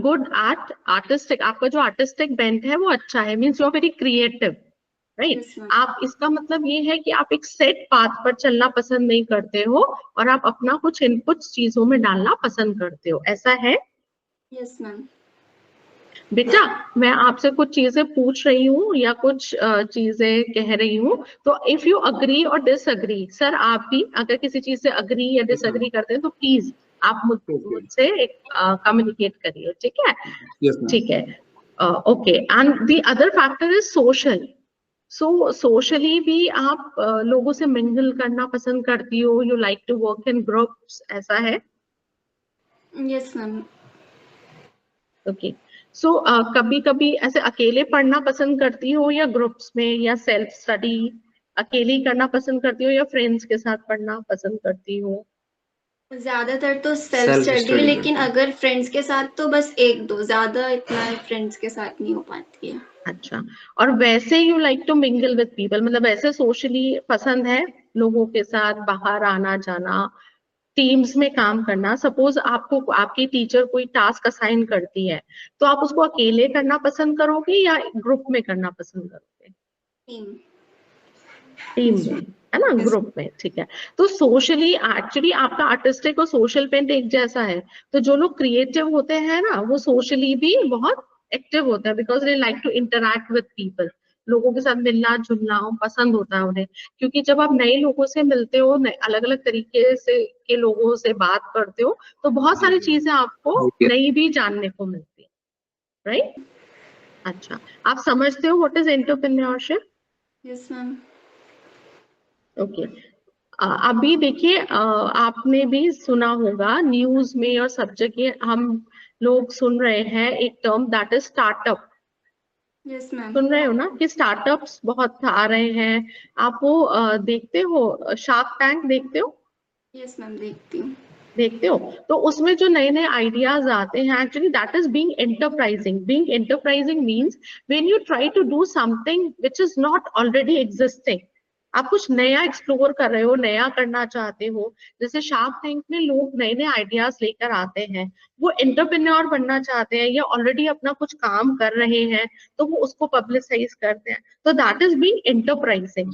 Good at artistic, आपका जो artistic bent है वो अच्छा है, means you are very creative, right. Yes, ma'am. आप, इसका मतलब ये है कि आप एक सेट पाथ पर चलना पसंद नहीं करते हो और आप अपना कुछ इनपुट चीजों में डालना पसंद करते हो, ऐसा है? Yes, ma'am. बेटा मैं आपसे कुछ चीजें पूछ रही हूँ या कुछ चीजें कह रही हूँ, तो इफ यू अग्री और डिसअग्री, सर आप भी अगर किसी चीज से अग्री या डिसअग्री करते हैं तो प्लीज आप मुझसे कम्युनिकेट करिए, ठीक है? Yes, ma'am. ठीक है, okay. And the other factor is social. So socially भी आप लोगों से मिंगल करना पसंद करती हो, you like to work in groups, ऐसा है? Yes, ma'am. ओके। सो कभी कभी ऐसे अकेले पढ़ना पसंद करती हो या ग्रुप्स में, या सेल्फ स्टडी अकेले ही करना पसंद करती हो या फ्रेंड्स के साथ पढ़ना पसंद करती हो? ज्यादातर तो सेल्फ Self स्टडी, study लेकिन करते हैं। अगर फ्रेंड्स के साथ तो बस एक दो, ज्यादा इतना फ्रेंड्स के साथ नहीं हो पाती है। अच्छा, और वैसे you like to mingle with people, मतलब ऐसे सोशली पसंद है लोगों के साथ बाहर आना जाना, टीम्स में काम करना? सपोज आपको आपकी टीचर कोई टास्क असाइन करती है तो आप उसको अकेले करना पसंद करोगे या ग्रुप में करना पसंद करोगे? टीम। टीम में, है ना, ग्रुप में, ठीक है। तो सोशली एक्चुअली आपका आर्टिस्टिक और सोशल पेंट एक जैसा है, तो जो लोग क्रिएटिव होते हैं ना वो सोशली भी बहुत एक्टिव होते हैं, because they like to interact with people, लोगों के साथ मिलना जुलना पसंद होता है उन्हें। क्योंकि जब आप नए लोगों से मिलते हो, अलग अलग तरीके से के लोगों से बात करते हो, तो बहुत सारी चीजें आपको Okay. नई भी जानने को मिलती है, राइट? अच्छा, आप समझते हो what is entrepreneurship? Yes ma'am. Okay. अभी देखिए, आपने भी सुना होगा न्यूज में और सब जगह हम लोग सुन रहे हैं एक term, that is startup. Yes ma'am. सुन रहे हो ना कि स्टार्टअप्स बहुत आ रहे हैं? आप वो देखते हो, शार्क टैंक देखते हो? यस मैम, देखती हूँ। देखते हो? तो उसमें जो नए नए आइडियाज आते हैं, actually that is being enterprising. Being enterprising means when you try to do something which is not already existing. आप कुछ नया एक्सप्लोर कर रहे हो, नया करना चाहते हो। जैसे शार्क टैंक में लोग नए नए आइडियाज लेकर आते हैं, वो एंटरप्रेन्योर बनना चाहते हैं या ऑलरेडी अपना कुछ काम कर रहे हैं तो वो उसको पब्लिसाइज करते हैं, तो दैट इज बीइंग एंटरप्राइजिंग।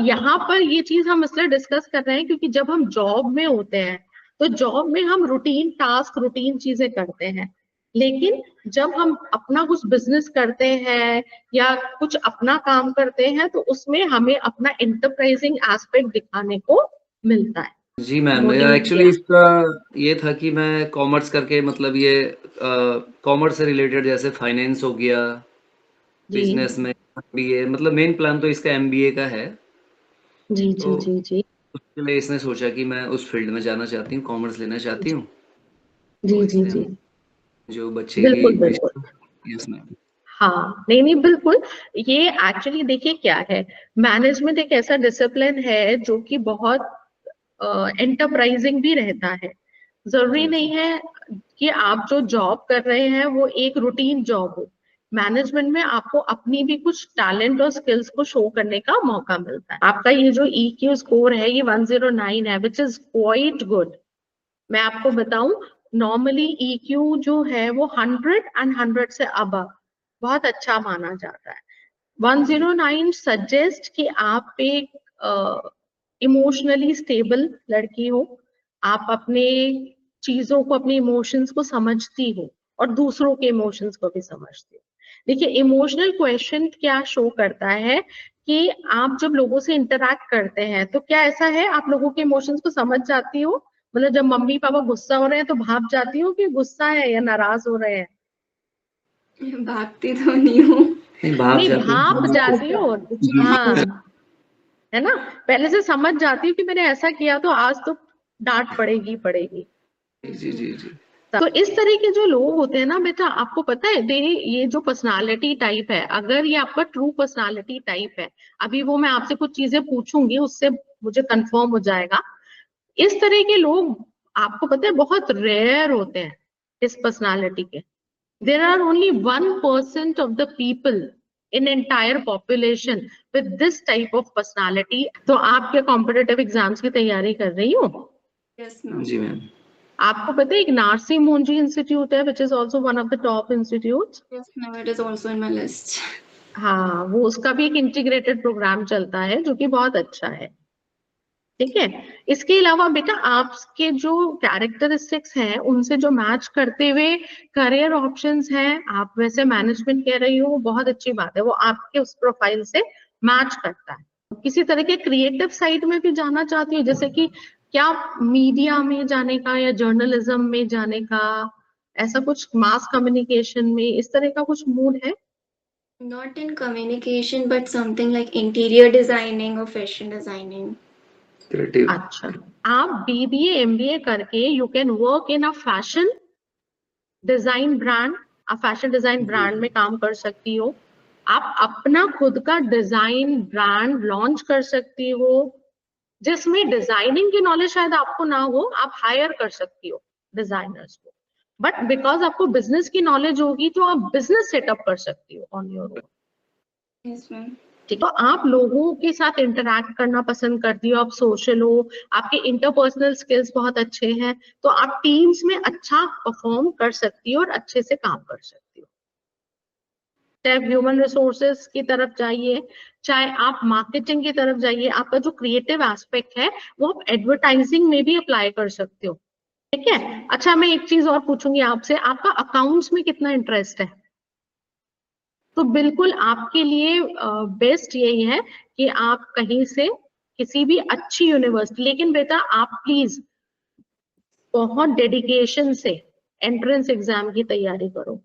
यहाँ पर ये चीज हम इसलिए डिस्कस कर रहे हैं क्योंकि जब हम जॉब में होते हैं तो जॉब में हम रूटीन टास्क, रूटीन चीजें करते हैं, लेकिन जब हम अपना कुछ बिजनेस करते हैं या कुछ अपना काम करते हैं तो उसमें हमें अपना एंटरप्राइजिंग एस्पेक्ट दिखाने को मिलता है। जी मैम, नोटिंग एक्चुअली किया? इसका ये था कि मैं कॉमर्स करके, मतलब ये कॉमर्स से रिलेटेड, जैसे फाइनेंस हो गया, जी बिजनेस में एमबीए, मतलब मेन प्लान तो इसका एमबीए का है। जी तो जी जी जी उसके लिए इसने सोचा कि मैं उस फील्ड में जाना चाहती हूँ, कॉमर्स लेना चाहती हूँ, जी तो जी इसलिए जी, जो बच्चे की बिल्कुल विश। बिल्कुल। Yes ma'am. हाँ, नहीं नहीं, बिल्कुल। ये एक्चुअली देखिए क्या है, मैनेजमेंट एक ऐसा डिसिप्लिन है जो कि बहुत एंटरप्राइजिंग भी रहता है। जरूरी जी नहीं जी है कि आप जो जॉब कर रहे हैं वो एक रूटीन जॉब हो। मैनेजमेंट में आपको अपनी भी कुछ टैलेंट और स्किल्स को शो करने का मौका मिलता है। आपका ये जो EQ स्कोर है ये 109 है, विच इज क्वाइट गुड। मैं आपको बताऊं, नॉर्मली EQ जो है वो 100 एंड 100 से अबव बहुत अच्छा माना जाता है। 109 सजेस्ट कि आप एक इमोशनली स्टेबल लड़की हो, आप अपने चीजों को, अपने इमोशंस को समझती हो और दूसरों के इमोशंस को भी समझती हो। देखिए, इमोशनल क्वेश्चन क्या शो करता है कि आप जब लोगों से इंटरैक्ट करते हैं तो क्या ऐसा है आप लोगों के इमोशंस को समझ जाती हो? मतलब जब मम्मी पापा गुस्सा हो रहे हैं तो भाप जाती हो कि गुस्सा है या नाराज हो रहे हैं? भागती तो नहीं हूँ। नहीं, भाग नहीं, जाती भाप जाती हो। जी हाँ, है ना, पहले से समझ जाती हूँ कि मैंने ऐसा किया तो आज तो डांट पड़ेगी पड़ेगी। जी जी जी। तो इस तरह के जो लोग होते हैं ना बेटा, आपको पता है दे, ये जो पर्सनालिटी टाइप है, अगर ये आपका ट्रू पर्सनालिटी टाइप है, अभी वो मैं आपसे कुछ चीजें पूछूंगी उससे मुझे कंफर्म हो जाएगा। इस तरह के लोग आपको पता है बहुत रेयर होते हैं इस पर्सनालिटी के। There are only 1% of the people in entire population with this type of personality. तो आप क्या कॉम्पिटेटिव एग्जाम्स की तैयारी कर रही हो? Yes ma'am. जी मैम। आपको पता है एक नारसी मोंजी इंस्टीट्यूट है which is also one of the top institute. Yes, now it is also in my list. हाँ, वो उसका भी एक इंटीग्रेटेड प्रोग्राम चलता है जो कि बहुत अच्छा है। ठीक है, इसके अलावा बेटा आपके जो कैरेक्टरिस्टिक्स हैं उनसे जो मैच करते हुए करियर ऑप्शंस हैं, आप वैसे मैनेजमेंट कह रही हो, वो बहुत अच्छी बात है, वो आपके उस प्रोफाइल से मैच करता है। किसी तरह के क्रिएटिव साइड में भी जाना चाहती हो, जैसे कि क्या मीडिया में जाने का या जर्नलिज्म में जाने का, ऐसा कुछ मास कम्युनिकेशन में, इस तरह का कुछ मूड है? Not in communication, but something like interior designing or fashion designing. Creative. अच्छा, आप BBA MBA करके you can work in a fashion design brand, आप फैशन डिजाइन ब्रांड में काम कर सकती हो, आप अपना खुद का डिजाइन ब्रांड लॉन्च कर सकती हो, जिसमें डिजाइनिंग की नॉलेज शायद आपको ना हो, आप हायर कर सकती हो डिजाइनर्स को, बट बिकॉज आपको बिजनेस की नॉलेज होगी तो आप बिजनेस सेटअप कर सकती हो on your own. Yes, ma'am. ठीक, तो आप लोगों के साथ इंटरैक्ट करना पसंद करती हो, आप सोशल हो, आपके इंटरपर्सनल स्किल्स बहुत अच्छे हैं, तो आप टीम्स में अच्छा परफॉर्म कर सकती हो और अच्छे से काम कर सकती हो। चाहे ह्यूमन रिसोर्सेज की तरफ जाइए, चाहे आप मार्केटिंग की तरफ जाइए, आपका जो क्रिएटिव एस्पेक्ट है वो आप एडवर्टाइजिंग में भी अप्लाई कर सकते हो। ठीक है, अच्छा मैं एक चीज और पूछूंगी आपसे, आपका अकाउंट्स में कितना इंटरेस्ट है? तो बिल्कुल आपके लिए बेस्ट यही है कि आप कहीं से किसी भी अच्छी यूनिवर्सिटी, लेकिन बेटा आप प्लीज बहुत डेडिकेशन से एंट्रेंस एग्जाम की तैयारी करो।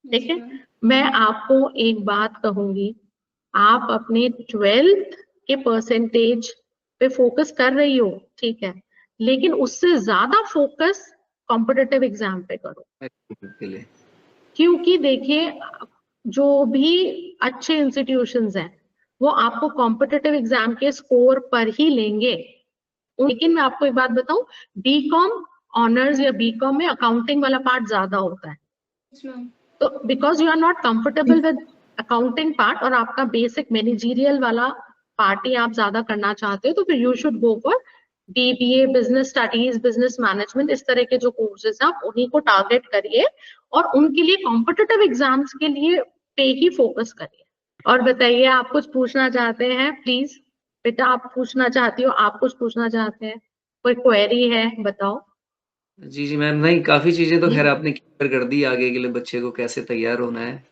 ठीक है, मैं आपको एक बात कहूंगी, आप अपने 12th के परसेंटेज पे फोकस कर रही हो, ठीक है, लेकिन उससे ज्यादा फोकस कॉम्पिटिटिव एग्जाम पे करो। के लिए क्योंकि देखिए जो भी अच्छे इंस्टीट्यूशंस हैं वो आपको कॉम्पिटिटिव एग्जाम के स्कोर पर ही लेंगे। लेकिन मैं आपको एक बात बताऊं, बीकॉम ऑनर्स या बीकॉम में अकाउंटिंग वाला पार्ट ज्यादा होता है, Yes, ma'am. तो because you are not comfortable with accounting part और आपका बेसिक मैनेजरियल वाला पार्ट ही आप ज्यादा करना चाहते हो, तो फिर you should go for BBA, business studies, business management, इस तरह के जो कोर्सेज हैं आप उन्हीं को टारगेट करिए और उनके लिए कॉम्पिटिटिव एग्जाम्स के लिए पे ही फोकस करिए। और बताइए, आप कुछ पूछना चाहते हैं? प्लीज बेटा, आप पूछना चाहती हो, आप कुछ पूछना चाहते हैं, कोई क्वेरी है बताओ। जी, जी मैम, नहीं काफ़ी चीज़ें तो ख़ैर आपने क्लियर कर दी, आगे के लिए बच्चे को कैसे तैयार होना है।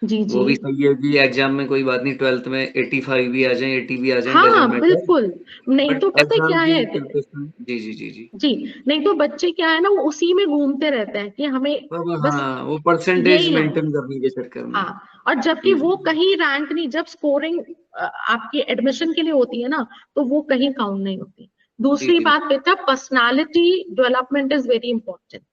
जी जी, वो भी सही है कि एग्ज़ाम में कोई बात नहीं, 12th में 85 भी आ जाएँ, 80 भी आ जाएँ, हाँ डज़न्ट मैटर, बिल्कुल, नहीं बट तो पता है एग्ज़ाम क्या की है प्रिपरेशन। जी, जी, जी, जी। जी, नहीं तो बच्चे क्या है ना, वो उसी में घूमते रहते हैं कि हमें अब बस हाँ, वो परसेंटेज यही लाइन, मेंटेन करने के चक्कर में। हाँ, और जबकि जी, वो जी। कहीं रैंक नहीं, जब स्कोरिंग आपकी एडमिशन के लिए होती है ना, तो वो कहीं काउंट नहीं होती। जी, दूसरी जी। बात बेटा, personality development is very important.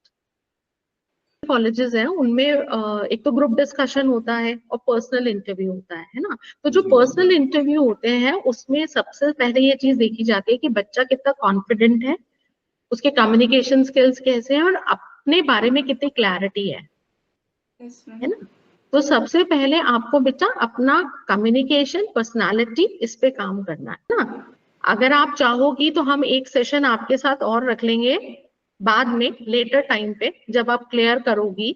Colleges हैं उनमें एक तो ग्रुप डिस्कशन होता है और पर्सनल इंटरव्यू होता है ना, तो जो जी, जी, पर्सनल जी। इंटरव्यू होते हैं उसमें सबसे पहले ये चीज देखी जाती है कि बच्चा कितना कॉन्फिडेंट है, उसके कम्युनिकेशन स्किल्स कैसे हैं और अपने बारे में कितनी क्लैरिटी है Yes, ma'am. ना। तो सबसे पहले आपको बेटा अपना कम्युनिकेशन, पर्सनालिटी, इस पे काम करना है ना। अगर आप चाहोगी तो हम एक सेशन आपके साथ और रख लेंगे बाद में, लेटर टाइम पे, जब आप क्लियर करोगी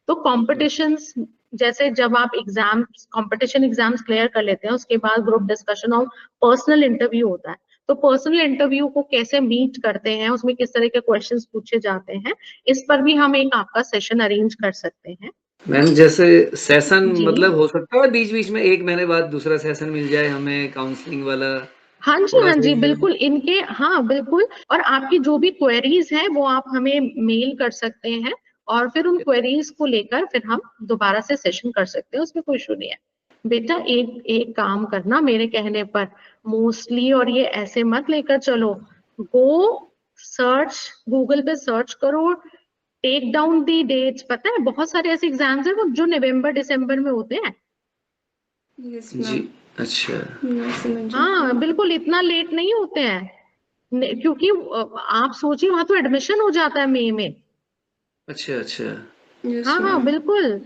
तो कॉम्पिटिशन्स, जैसे जब आप एग्जाम्स, कंपटीशन एग्जाम्स क्लियर कर लेते हैं उसके बाद ग्रुप डिस्कशन और पर्सनल इंटरव्यू होता है, तो पर्सनल इंटरव्यू को कैसे मीट करते हैं, उसमें किस तरह के क्वेश्चंस पूछे जाते हैं, इस पर भी हम एक आपका सेशन अरेंज कर सकते हैं। मैम जैसे सेशन जी मतलब हो सकता है बीच-बीच में 1 महीने बाद दूसरा सेशन मिल जाए हमें काउंसलिंग वाला, हाँ थोड़ा-सा जी ये। बिल्कुल, इनके, हाँ बिल्कुल, और आपकी जो भी क्वेरीज हैं वो आप हमें मेल कर सकते हैं और फिर उन क्वेरीज को लेकर फिर हम दोबारा से सेशन कर सकते हैं, उसमें कोई इशू नहीं है। बेटा एक एक काम करना मेरे कहने पर, मोस्टली और ये ऐसे मत लेकर चलो, गो सर्च, गूगल पे सर्च करो, टेक डाउन दी डेट्स, पता है बहुत सारे ऐसे एग्जाम्स हैं वो जो नवंबर दिसंबर में होते हैं। Yes, जी, ma'am. अच्छा। No, Simanjan. हाँ बिल्कुल, इतना लेट नहीं होते हैं, क्योंकि आप सोचिए वहां तो एडमिशन हो जाता है मई में। अच्छा, अच्छा। Yes, हाँ हाँ ma'am. बिल्कुल,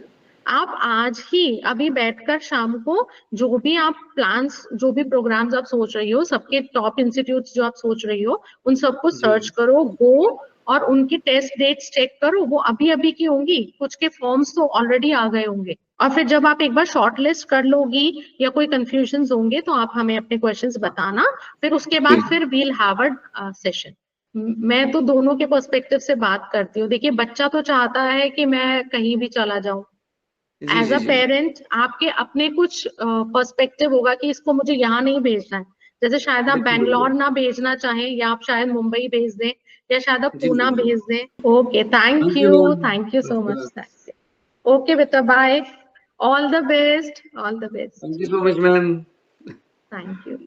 आप आज ही अभी बैठकर शाम को जो भी आप प्लान्स, जो भी प्रोग्राम्स आप सोच रही हो, सबके टॉप इंस्टीट्यूट्स जो आप सोच रही हो, उन सबको जी। सर्च करो, गो और उनकी टेस्ट डेट्स चेक करो, वो अभी अभी की होंगी, कुछ के फॉर्म्स तो ऑलरेडी आ गए होंगे। और फिर जब आप एक बार शॉर्ट लिस्ट कर लोगी या कोई कंफ्यूजन होंगे तो आप हमें अपने क्वेश्चंस बताना, फिर उसके बाद फिर वील हैव अ सेशन। मैं तो दोनों के पर्सपेक्टिव से बात करती हूँ। देखिए, बच्चा तो चाहता है कि मैं कहीं भी चला जाऊं, जी एज जी अ जी पेरेंट आपके अपने कुछ पर्सपेक्टिव होगा कि इसको मुझे यहाँ नहीं भेजना है। जैसे शायद आप बिल्कुल बैंगलोर बिल्कुल ना भेजना चाहें, या आप शायद मुंबई भेज दें, या शायद आप जी जी पूना जी भेज दें। Okay, thank you ma'am thank you so much, thank you. Okay बेटा, bye, all the best, all the best, thank you so much ma'am thank you.